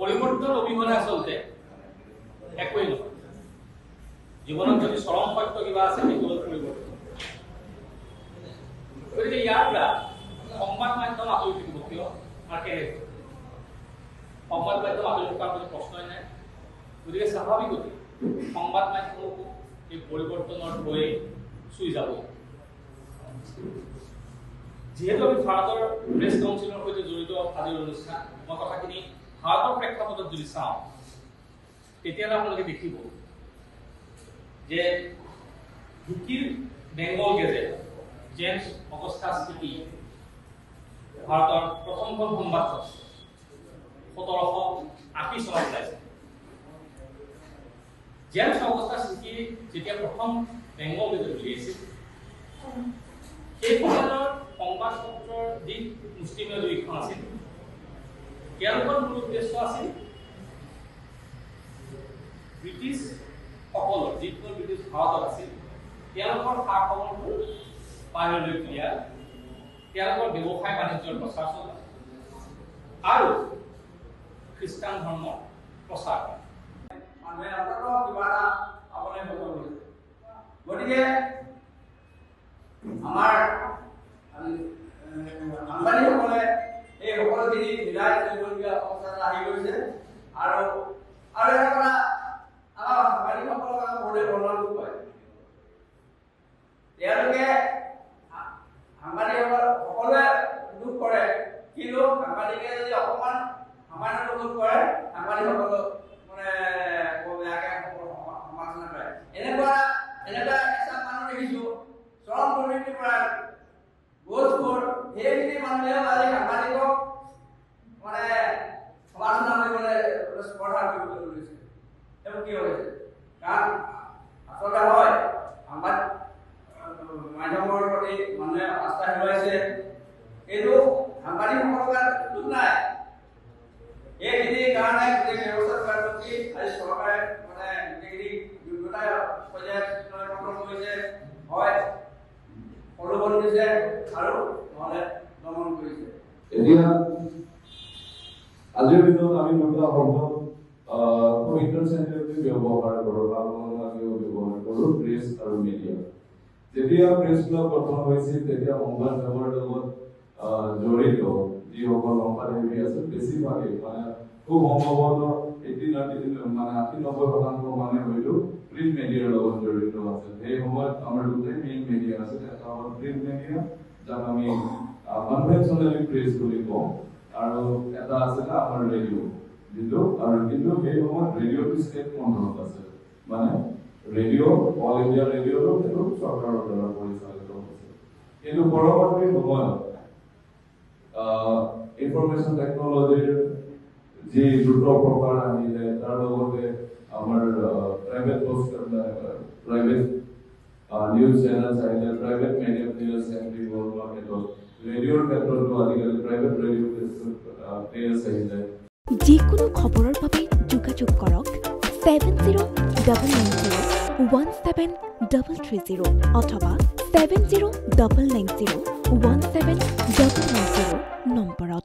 পৰিৱৰ্তন অবিহনে আচলতে একোৱেই নহয়। জীৱনত যদি চৰম সত্য কিবা আছে সেইটো হ'ল পৰিৱৰ্তন। গতিকে ইয়াৰ পৰা সংবাদ মাধ্যম আঁতৰি থাকিব কিয় আৰু কেনেকৈ? সংবাদ মাধ্যম আঁতৰি থকাৰ কোনো প্ৰশ্নই নাই। গতিকে স্বাভাৱিকতে সংবাদ মাধ্যমকো এই পৰিৱৰ্তনৰ হৈ চুই যাব। যিহেতু আমি ভাৰতৰ প্ৰেছ কাউন্সিলৰ সৈতে জড়িত আজিৰ অনুষ্ঠান, মই কথাখিনি ভাৰতৰ প্ৰেক্ষাপটত যদি চাওঁ তেতিয়াহ'লে আপোনালোকে দেখিব যে ভিকিৰ বেংগল গেজেট জেমছ অগষ্টাছ চিটি ভাৰতৰ প্ৰথমখন সংবাদপত্ৰ 1780 চনত ওলাইছে। জেমছ অগষ্টাছ চিটি যেতিয়া প্ৰথম বেংগল গেজেট উলিয়াইছিল সেই সময়ৰ সংবাদপত্ৰৰ যি মুষ্টিমেয় দুইখন আছিল তেওঁলোকৰ মূল উদ্দেশ্য আছিল ব্ৰিটিছ সকলৰ যিবোৰ ব্ৰিটিছ ভাৰতত আছিল তেওঁলোকৰ খা খবৰবোৰ বাহিৰলৈ ক্লিয়া, তেওঁলোকৰ ব্যৱসায় বাণিজ্যৰ প্ৰচাৰ চলা আৰু খ্ৰীষ্টান ধৰ্মৰ প্ৰচাৰ কৰা। মানুহে অন্ততঃ কিবা এটা পাবলৈ সক্ষম হৈছে। গতিকে আমাৰ সাংবাদিকসকলে এই সকলোখিনি মিলাই চলিবলগীয়া অৱস্থা আহি গৈছে। আৰু এটা কথা, আমাৰ সাংবাদিকসকলক বহুতে বৰ্ণনা কৰে, তেওঁলোকে সাংবাদিকসকল সকলোৱে দুখ কৰে, কিন্তু সাংবাদিকে যদি অকণমান সামান্য দুখ কৰে সাংবাদিকসকলক বেয়াকে সমালোচনা কৰে। এনেকুৱা এচাম মানুহ দেখিছো চৰম দুৰ্নীতিৰ পৰা গোচখোৰ সেইখিনি মানুহেও আজি সাংবাদিকক সমালোচনা কৰিবলৈ স্পৰ্ধা কৰিবলৈ লৈছে। এইবোৰ কি হৈছে? কাৰণ আচলতে হয় সংবাদ মাধ্যমৰ প্ৰতি মানুহে আস্থা হেৰুৱাইছে, এইটো সাংবাদিকসকলৰ দুখ নাই। এইখিনিৰ কাৰণে গোটেই ব্যৱস্থা কৰাটো কি আজি চৰকাৰে গোটেইখিনি যোগ্যতা পৰ্যায়ত কণ্ট্ৰল কৰিছে, হয় প্ৰলোভন দিছে আৰু নহ'লে দমন কৰিছে। এতিয়া আজিৰ দিনত আমি দুটা শব্দ খুব ইণ্টাৰচেঞ্জেবলি ব্যৱহাৰ কৰোঁ, আমিও ব্যৱহাৰ কৰোঁ, প্ৰেছ আৰু মিডিয়া। যেতিয়া প্ৰেছ ক্লাব গঠন হৈছিল তেতিয়া সংবাদ সেৱাৰ লগত জড়িত যিসকল সংবাদসেৱী আছিল বেছিভাগেই খুব সম্ভৱতঃ 80-90% হয়তো প্ৰিণ্ট মিডিয়াৰ লগত জড়িত আছিল। সেই সময়ত আমাৰ দুটাই মেইন মিডিয়া আছিল, এটা হ'ল প্ৰিণ্ট মিডিয়া যাক আমি কনভেনশ্যনেলি প্ৰেছ বুলি কওঁ, আৰু এটা আছিলে আমাৰ ৰেডিঅ' যিটো, আৰু কিন্তু সেই সময়ত ৰেডিঅ'টো ষ্টেট কণ্ট্ৰলত আছিল, ৰেডিঅ' অল ইণ্ডিয়া ৰেডিঅ'টো সেইটো চৰকাৰৰ দ্বাৰা পৰিচালিত হৈছিল। কিন্তু পৰৱৰ্তী সময়ত ইনফৰমেশ্যন টেকনলজিৰ যি দ্ৰুত প্ৰসাৰ আহিলে, তাৰ লগতে আমাৰ প্ৰাইভেট নিউজ চেনেলছ আহিলে, প্ৰাইভেট মিডিয়া প্লেয়াৰ্ছ এণ্ট্ৰি হোৱাৰ ক্ষেত্ৰত ৰেডিঅ'ৰ ক্ষেত্ৰতো আজিকালি প্ৰাইভেট ৰেডিঅ' প্লেয়াৰ্ছ আহিলে। যিকোনো খবৰৰ বাবে যোগাযোগ কৰক 7099017330 অথবা 7099017990